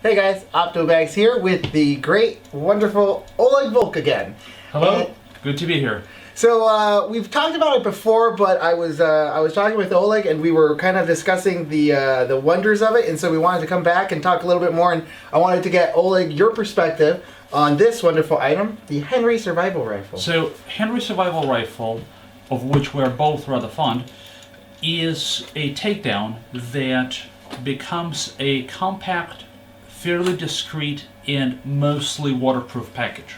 Hey guys, OptoBags here with the great, wonderful Oleg Volk again. Hello, good to be here. So we've talked about it before, but I was talking with Oleg and we were kind of discussing the wonders of it, and so we wanted to come back and talk a little bit more. And I wanted to get Oleg your perspective on this wonderful item, the Henry Survival Rifle. So Henry Survival Rifle, of which we're both rather fond, is a takedown that becomes a compact, fairly discreet, and mostly waterproof package.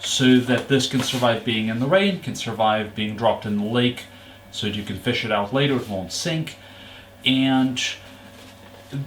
So that this can survive being in the rain, can survive being dropped in the lake, so that you can fish it out later, it won't sink. And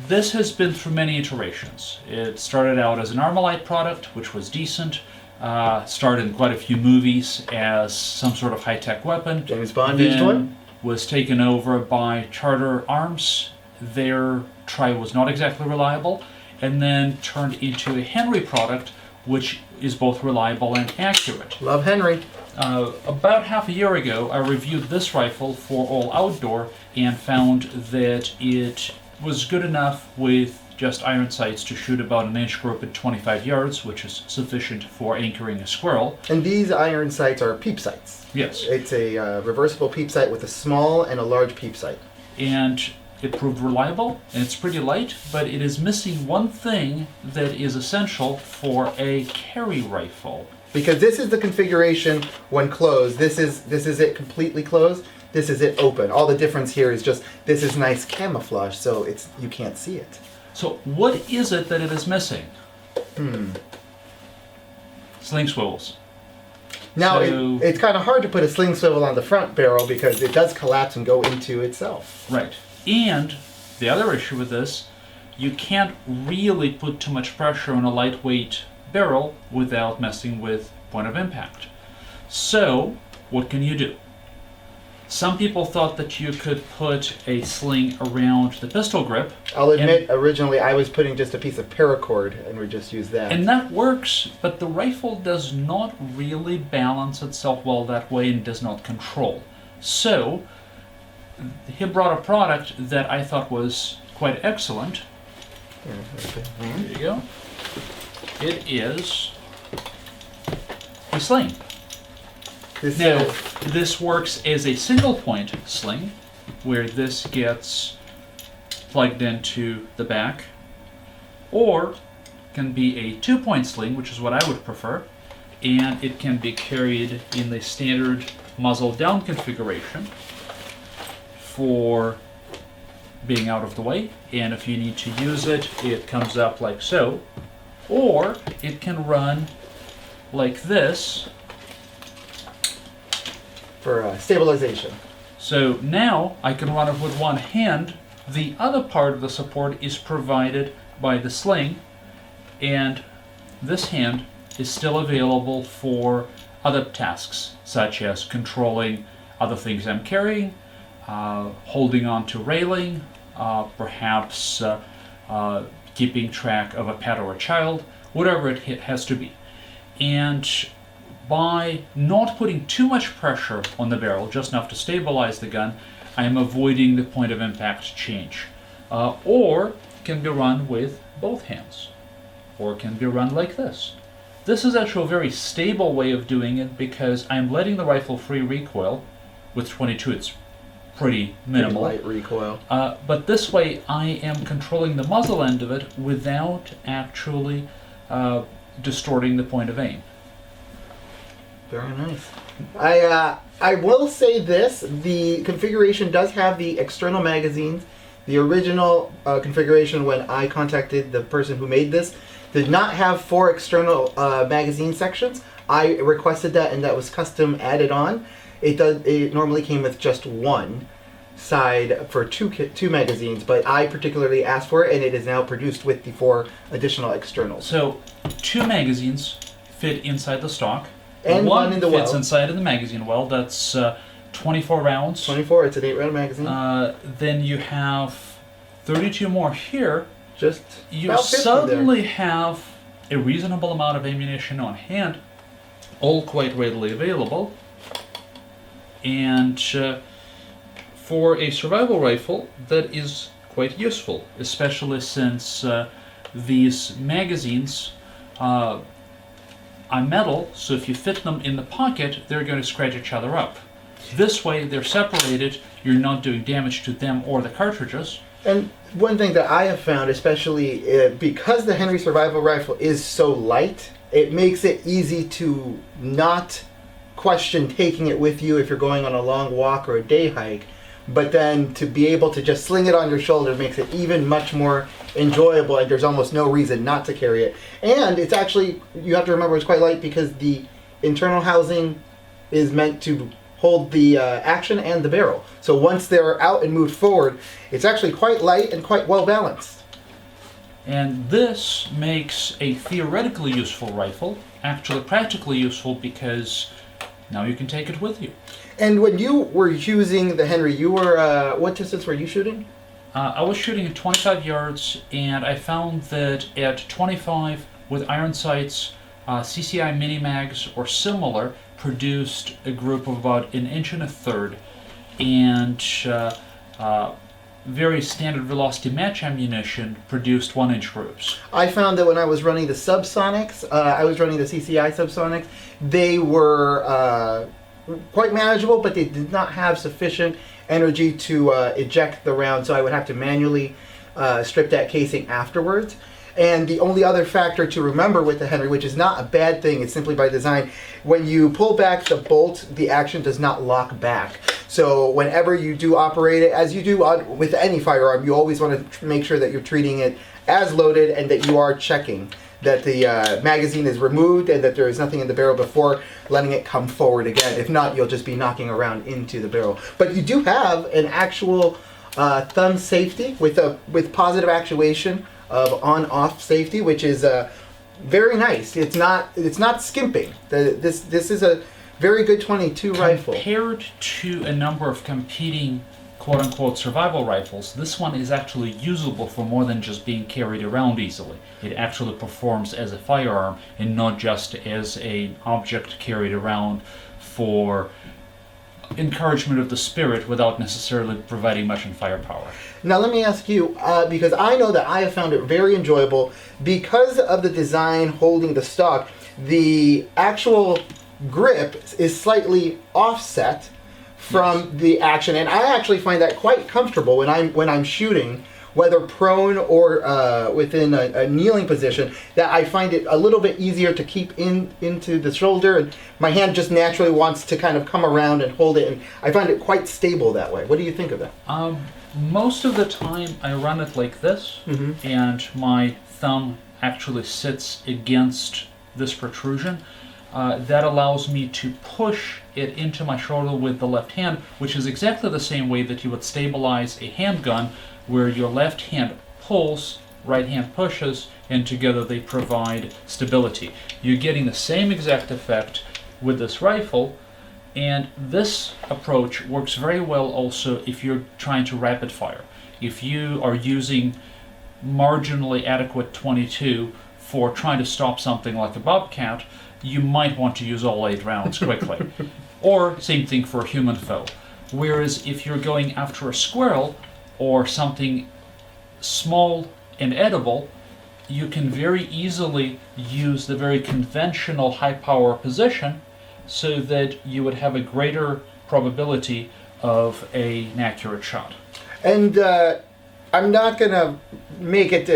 this has been through many iterations. It started out as an Armalite product, which was decent, starred in quite a few movies as some sort of high-tech weapon. James Bond used one. Was taken over by Charter Arms. Their try was not exactly reliable, and then turned into a Henry product, which is both reliable and accurate. Love Henry. About half a year ago, I reviewed this rifle for All Outdoor and found that it was good enough with just iron sights to shoot about an inch group at 25 yards, which is sufficient for anchoring a squirrel. And these iron sights are peep sights. Yes. It's a reversible peep sight with a small and a large peep sight. And it proved reliable, and it's pretty light, but it is missing one thing that is essential for a carry rifle. Because this is the configuration when closed. This is it completely closed. This is it open. All the difference here is just this is nice camouflage, so you can't see it. So what is it that it is missing? Sling swivels. Now, So- it's kind of hard to put a sling swivel on the front barrel because it does collapse and go into itself. Right. And the other issue with this, you can't really put too much pressure on a lightweight barrel without messing with point of impact. So, what can you do? Some people thought that you could put a sling around the pistol grip. I'll admit, originally I was putting just a piece of paracord and we just used that. And that works, but the rifle does not really balance itself well that way and does not control. So, he brought a product that I thought was quite excellent. There you go. It is a sling. Now, this works as a single point sling, where this gets plugged into the back, or can be a 2-point sling, which is what I would prefer, and it can be carried in the standard muzzle down configuration for being out of the way, and if you need to use it, it comes up like so, or it can run like this for stabilization. So now I can run it with one hand. The other part of the support is provided by the sling, and this hand is still available for other tasks, such as controlling other things I'm carrying, holding on to railing, perhaps keeping track of a pet or a child, whatever it has to be. And by not putting too much pressure on the barrel, just enough to stabilize the gun, I am avoiding the point of impact change. Or can be run with both hands, or can be run like this. This is actually a very stable way of doing it because I'm letting the rifle free recoil. With 22 it's pretty minimal. Pretty light recoil. But this way I am controlling the muzzle end of it without actually distorting the point of aim. Very nice. I will say this, the configuration does have the external magazines. The original configuration when I contacted the person who made this did not have 4 external magazine sections. I requested that and that was custom added on. It normally came with just one side for two magazines, but I particularly asked for it and it is now produced with the 4 additional externals. So 2 magazines fit inside the stock. And one in the fits well. inside of the magazine well. That's 24 rounds. 24, it's an 8-round magazine. Then you have 32 more here. Just You about 50 suddenly there. have a reasonable amount of ammunition on hand, all quite readily available. And for a survival rifle, that is quite useful, especially since these magazines are metal, so if you fit them in the pocket, they're going to scratch each other up. This way, they're separated, you're not doing damage to them or the cartridges. And one thing that I have found, especially because the Henry Survival Rifle is so light, it makes it easy to not question taking it with you if you're going on a long walk or a day hike, but then to be able to just sling it on your shoulder makes it even much more enjoyable, and there's almost no reason not to carry it. And it's actually, you have to remember, it's quite light because the internal housing is meant to hold the action and the barrel. So once they're out and moved forward, it's actually quite light and quite well balanced. And this makes a theoretically useful rifle actually practically useful because now you can take it with you. And when you were using the Henry, you were, what distance were you shooting? I was shooting at 25 yards, and I found that at 25 with iron sights, CCI mini mags or similar produced a group of about 1.33 inches, and very standard velocity match ammunition produced 1-inch groups. I found that when I was running the subsonics, I was running the CCI subsonics, they were quite manageable, but they did not have sufficient energy to eject the round, so I would have to manually strip that casing afterwards. And the only other factor to remember with the Henry, which is not a bad thing, it's simply by design, when you pull back the bolt, the action does not lock back. So whenever you do operate it, as you do with any firearm, you always want to make sure that you're treating it as loaded and that you are checking that the magazine is removed and that there is nothing in the barrel before letting it come forward again. If not, you'll just be knocking around into the barrel. But you do have an actual thumb safety with positive actuation of on-off safety, which is very nice. It's not skimping. This is a very good 22 rifle. Compared to a number of competing quote-unquote survival rifles, this one is actually usable for more than just being carried around easily. It actually performs as a firearm and not just as an object carried around for encouragement of the spirit without necessarily providing much in firepower. Now let me ask you, because I know that I have found it very enjoyable because of the design holding the stock. The actual grip is slightly offset from the action, and I actually find that quite comfortable when I'm shooting, whether prone or within a kneeling position. That I find it a little bit easier to keep into the shoulder, and my hand just naturally wants to kind of come around and hold it, and I find it quite stable that way. What do you think of that? Most of the time I run it like this, and my thumb actually sits against this protrusion. That allows me to push it into my shoulder with the left hand, which is exactly the same way that you would stabilize a handgun, where your left hand pulls, right hand pushes, and together they provide stability. You're getting the same exact effect with this rifle, and this approach works very well also if you're trying to rapid fire. If you are using marginally adequate 22 for trying to stop something like a bobcat, you might want to use all 8 rounds quickly. Or same thing for a human foe. Whereas if you're going after a squirrel or something small and edible, you can very easily use the very conventional high power position so that you would have a greater probability of an accurate shot. And I'm not going to make it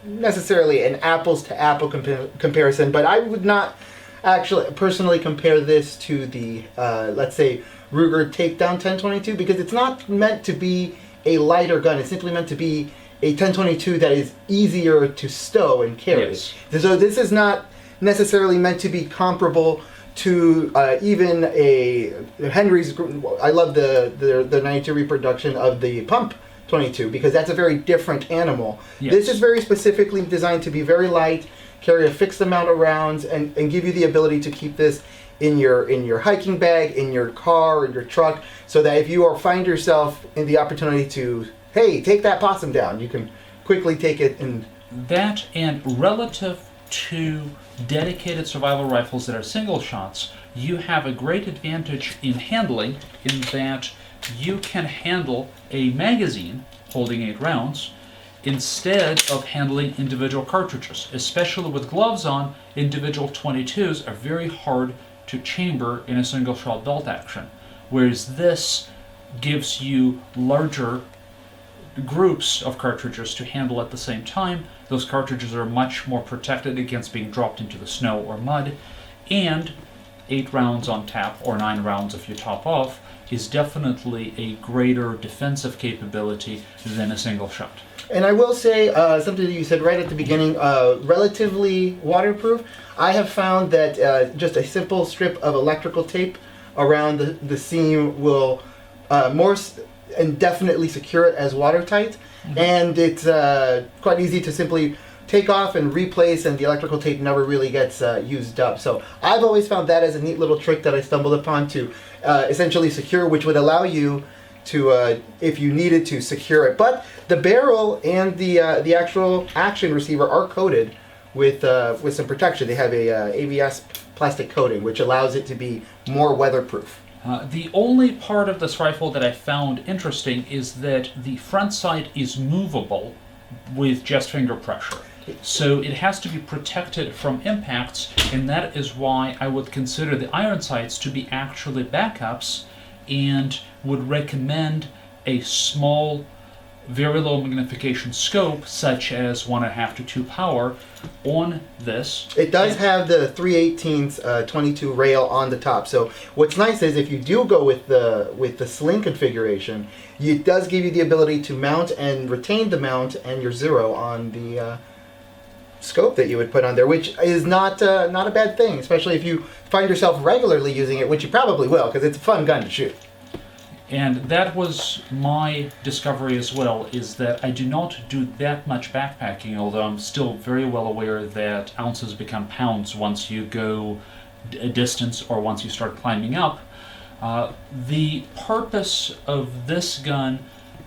necessarily an apples to apple comparison, but I would not actually personally compare this to the, let's say, Ruger Takedown 1022, because it's not meant to be a lighter gun. It's simply meant to be a 1022 that is easier to stow and carry. Yes. So this is not necessarily meant to be comparable to even a Henry's. I love the 92 reproduction of the Pump 22 because that's a very different animal. Yes. This is very specifically designed to be very light, carry a fixed amount of rounds, and give you the ability to keep this in your hiking bag, in your car, in your truck, so that if you find yourself in the opportunity to, hey, take that possum down, you can quickly take it. And that, and relative to dedicated survival rifles that are single shots, you have a great advantage in handling in that you can handle a magazine holding 8 rounds instead of handling individual cartridges. Especially with gloves on, individual 22s are very hard to chamber in a single shot bolt action, whereas this gives you larger groups of cartridges to handle at the same time. Those cartridges are much more protected against being dropped into the snow or mud, and 8 rounds on tap, or 9 rounds if you top off, is definitely a greater defensive capability than a single shot. And I will say something that you said right at the beginning, relatively waterproof. I have found that just a simple strip of electrical tape around the seam will indefinitely secure it as watertight. Mm-hmm. And it's quite easy to simply take off and replace, and the electrical tape never really gets used up. So I've always found that as a neat little trick that I stumbled upon to essentially secure, which would allow you to, if you needed to, secure it. But the barrel and the actual action receiver are coated with some protection. They have a ABS plastic coating, which allows it to be more weatherproof. The only part of this rifle that I found interesting is that the front sight is movable with just finger pressure. So it has to be protected from impacts, and that is why I would consider the iron sights to be actually backups, and would recommend a small, very low magnification scope, such as 1.5 to 2 power, on this. It does have the 3/18 22 rail on the top. So what's nice is if you do go with the Sling configuration, it does give you the ability to mount and retain the mount and your zero on the scope that you would put on there, which is not a bad thing, especially if you find yourself regularly using it, which you probably will, because it's a fun gun to shoot. And that was my discovery as well, is that I do not do that much backpacking, although I'm still very well aware that ounces become pounds once you go a distance or once you start climbing up. The purpose of this gun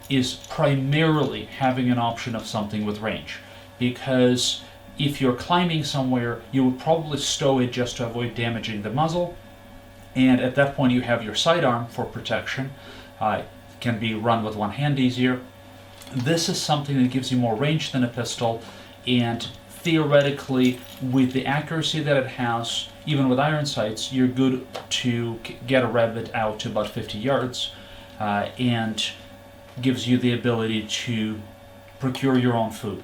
is primarily having an option of something with range, because if you're climbing somewhere, you would probably stow it just to avoid damaging the muzzle, and at that point you have your sidearm for protection. It can be run with one hand easier. This is something that gives you more range than a pistol, and theoretically, with the accuracy that it has, even with iron sights, you're good to get a rabbit out to about 50 yards, and gives you the ability to procure your own food.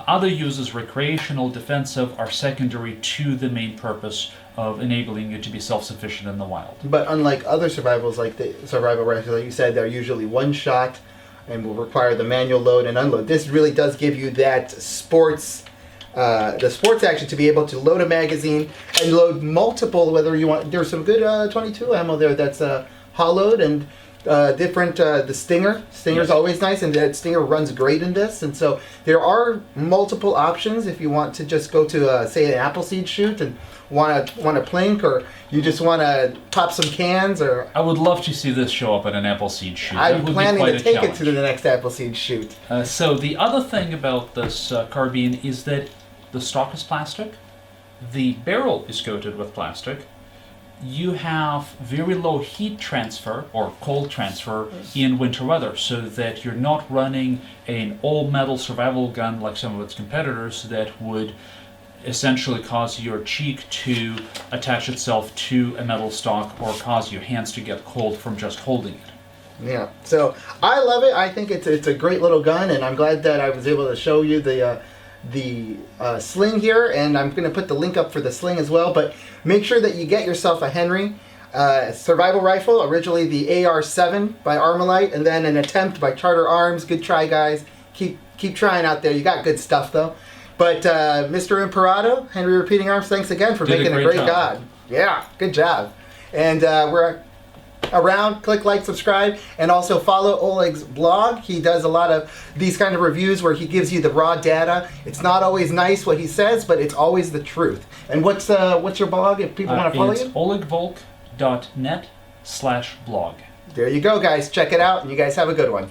Other uses, recreational, defensive, are secondary to the main purpose of enabling you to be self-sufficient in the wild. But unlike other survivals, like the survival rifles, like you said, they're usually one shot and will require the manual load and unload. This really does give you that sports action to be able to load a magazine and load multiple, whether you want. There's some good 22 ammo there that's hollowed and different. The Stinger's Yes. always nice, and that Stinger runs great in this. And so there are multiple options if you want to just go to say an Appleseed shoot and want to plink, or you just want to pop some cans. Or I would love to see this show up at an Appleseed shoot. I'm planning to take challenge. it to the next Appleseed shoot. So the other thing about this carbine is that the stock is plastic, the barrel is coated with plastic, you have very low heat transfer or cold transfer in winter weather, so that you're not running an all-metal survival gun like some of its competitors that would essentially cause your cheek to attach itself to a metal stock or cause your hands to get cold from just holding it. Yeah, so I love it. I think it's a great little gun, and I'm glad that I was able to show you the Sling here, and I'm going to put the link up for the Sling as well. But make sure that you get yourself a Henry survival rifle, originally the AR-7 by Armalite, and then an attempt by Charter Arms. Good try, guys. Keep trying out there. You got good stuff, though. But Mr. Imperato, Henry Repeating Arms, thanks again for making a great gun. Yeah, good job. And we're around. Click like, subscribe, and also follow Oleg's blog. He does a lot of these kind of reviews where he gives you the raw data. It's not always nice what he says, but it's always the truth. And what's your blog if people want to follow you? It's olegvolk.net/blog. There you go, guys. Check it out, and you guys have a good one.